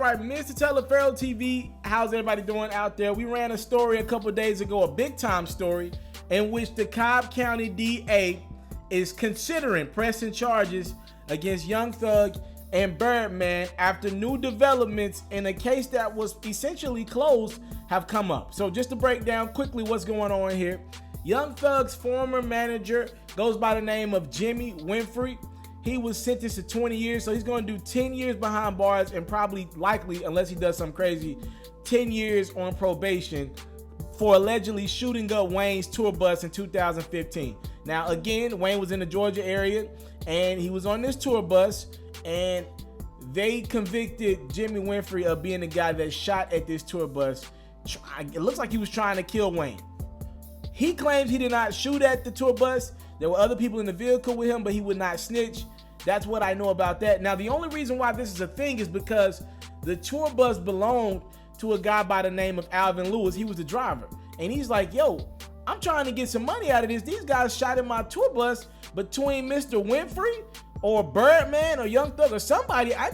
right, Mr. Taliaferro TV, how's everybody doing out there? We ran a story a couple days ago, a big time story, in which the Cobb County DA is considering pressing charges against Young Thug and Birdman after new developments in a case that was essentially closed have come up. So just to break down quickly what's going on here, Young Thug's former manager goes by the name of Jimmy Winfrey. He was sentenced to 20 years, so he's going to do 10 years behind bars and probably, likely, unless he does something crazy, 10 years on probation for allegedly shooting up Wayne's tour bus in 2015. Now, again, Wayne was in the Georgia area, and he was on this tour bus, and they convicted Jimmy Winfrey of being the guy that shot at this tour bus. It looks like he was trying to kill Wayne. He claims he did not shoot at the tour bus. There were other people in the vehicle with him, but he would not snitch. That's what I know about that. Now, the only reason why this is a thing is because the tour bus belonged to a guy by the name of Alvin Lewis. He was the driver. And he's like, yo, I'm trying to get some money out of this. These guys shot in my tour bus. Between Mr. Winfrey or Birdman or Young Thug or somebody, I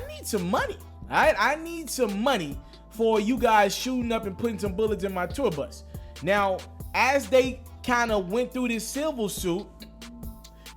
need some money. All right? I need some money for you guys shooting up and putting some bullets in my tour bus. Now, as they kind of went through this civil suit,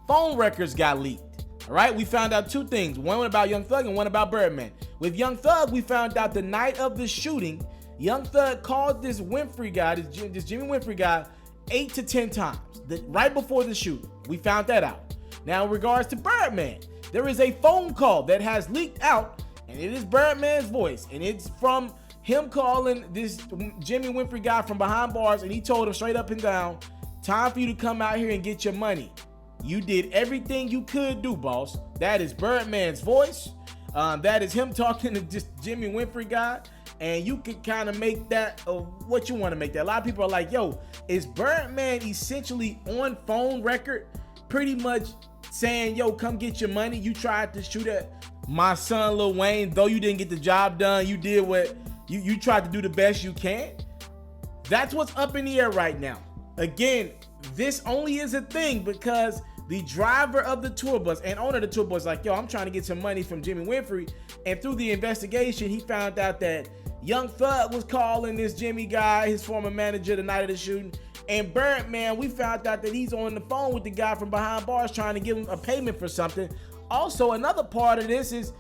phone records got leaked. All right, we found out two things. One about Young Thug and one about Birdman. With Young Thug, we found out the night of the shooting, Young Thug called this Winfrey guy, this Jimmy Winfrey guy, 8 to 10 times, right before the shooting. We found that out. Now, in regards to Birdman, there is a phone call that has leaked out, and it is Birdman's voice, and it's from him calling this Jimmy Winfrey guy from behind bars, and he told him straight up and down, time for you to come out here and get your money. You did everything you could do, boss. That is Birdman's voice. That is him talking to just Jimmy Winfrey guy. And you can kind of make that what you want to make that. A lot of people are like, yo, is Birdman essentially on phone record pretty much saying, yo, come get your money? You tried to shoot at my son Lil Wayne, though you didn't get the job done. You did what you tried to do the best you can. That's what's up in the air right now. Again, this only is a thing because the driver of the tour bus and owner of the tour bus like, yo, I'm trying to get some money from Jimmy Winfrey. And through the investigation, he found out that Young Thug was calling this Jimmy guy, his former manager, the night of the shooting. And Birdman, we found out that he's on the phone with the guy from behind bars trying to give him a payment for something. Also, another part of this is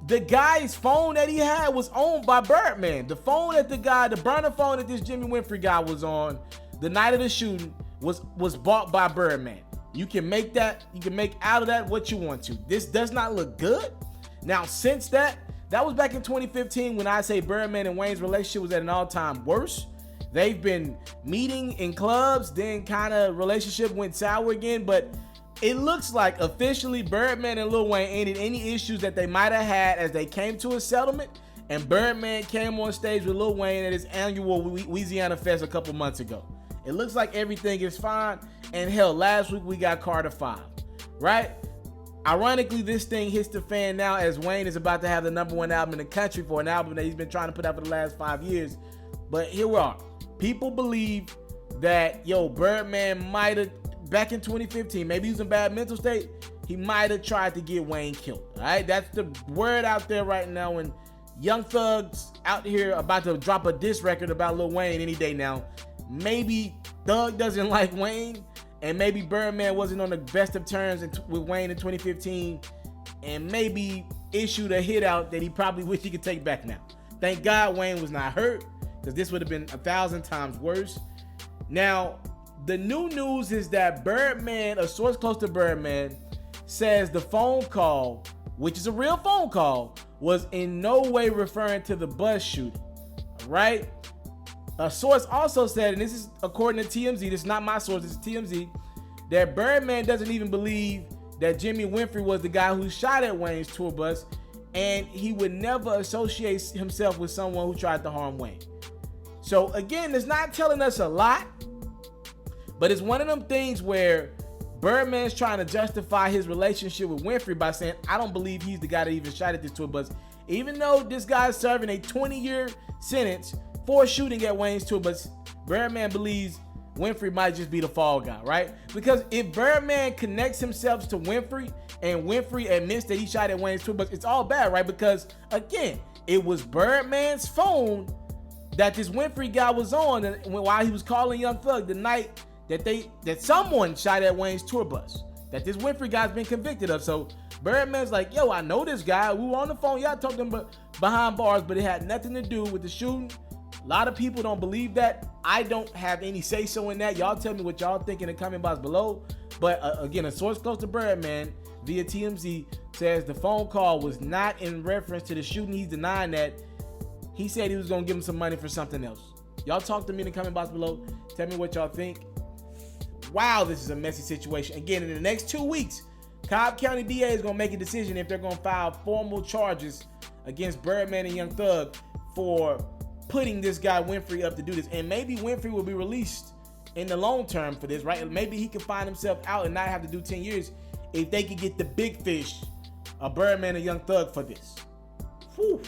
the guy's phone that he had was owned by Birdman. The phone that the burner phone that this Jimmy Winfrey guy was on the night of the shooting was bought by Birdman. You can make out of that what you want to. This does not look good. Now, since that was back in 2015 when I say Birdman and Wayne's relationship was at an all-time worst. They've been meeting in clubs, then kind of relationship went sour again, but it looks like officially Birdman and Lil Wayne ended any issues that they might have had as they came to a settlement, and Birdman came on stage with Lil Wayne at his annual Louisiana Fest a couple months ago. It looks like everything is fine, and hell, last week we got Carter 5, right? Ironically, this thing hits the fan now as Wayne is about to have the #1 album in the country for an album that he's been trying to put out for the last 5 years. But here we are. People believe that, yo, Birdman might have, back in 2015, maybe he was in bad mental state, he might have tried to get Wayne killed. All right, that's the word out there right now. And Young Thug's out here about to drop a diss record about Lil Wayne any day now. Maybe Thug doesn't like Wayne, and maybe Birdman wasn't on the best of terms with Wayne in 2015, and maybe issued a hit out that he probably wish he could take back now. Thank God Wayne was not hurt, because this would have been 1,000 times worse. Now, the new news is that Birdman, a source close to Birdman, says the phone call, which is a real phone call, was in no way referring to the bus shooting. All right? A source also said, and this is according to TMZ, this is not my source, this is TMZ, that Birdman doesn't even believe that Jimmy Winfrey was the guy who shot at Wayne's tour bus, and he would never associate himself with someone who tried to harm Wayne. So again, it's not telling us a lot, but it's one of them things where Birdman's trying to justify his relationship with Winfrey by saying, I don't believe he's the guy that even shot at this tour bus, even though this guy's serving a 20-year sentence for shooting at Wayne's tour bus. Birdman believes Winfrey might just be the fall guy, right? Because if Birdman connects himself to Winfrey and Winfrey admits that he shot at Wayne's tour bus, it's all bad, right? Because again, it was Birdman's phone that this Winfrey guy was on while he was calling Young Thug the night that someone shot at Wayne's tour bus, that this Winfrey guy's been convicted of. So Birdman's like, yo, I know this guy. We were on the phone. Yeah, I talked to him behind bars, but it had nothing to do with the shooting. A lot of people don't believe that. I don't have any say-so in that. Y'all tell me what y'all think in the comment box below. But again, a source close to Birdman via TMZ says the phone call was not in reference to the shooting. He's denying that. He said he was going to give him some money for something else. Y'all talk to me in the comment box below. Tell me what y'all think. Wow, this is a messy situation. Again, in the next 2 weeks, Cobb County DA is going to make a decision if they're going to file formal charges against Birdman and Young Thug for putting this guy Winfrey up to do this. And maybe Winfrey will be released in the long term for this, right? Maybe he can find himself out and not have to do 10 years if they could get the big fish, a Birdman and Young Thug, for this. Whew,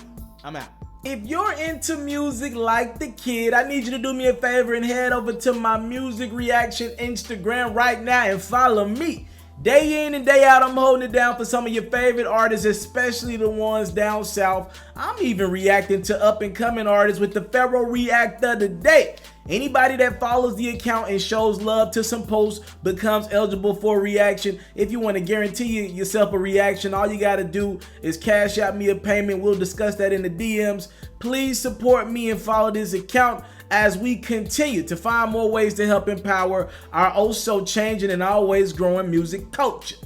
I'm out. If you're into music like the kid, I need you to do me a favor and head over to my music reaction Instagram right now and follow me. Day in and day out, I'm holding it down for some of your favorite artists, especially the ones down south. I'm even reacting to up-and-coming artists with the Ferro Reactor today. Anybody that follows the account and shows love to some posts becomes eligible for a reaction. If you want to guarantee yourself a reaction, all you got to do is cash out me a payment. We'll discuss that in the DMs. Please support me and follow this account as we continue to find more ways to help empower our also changing and always growing music culture.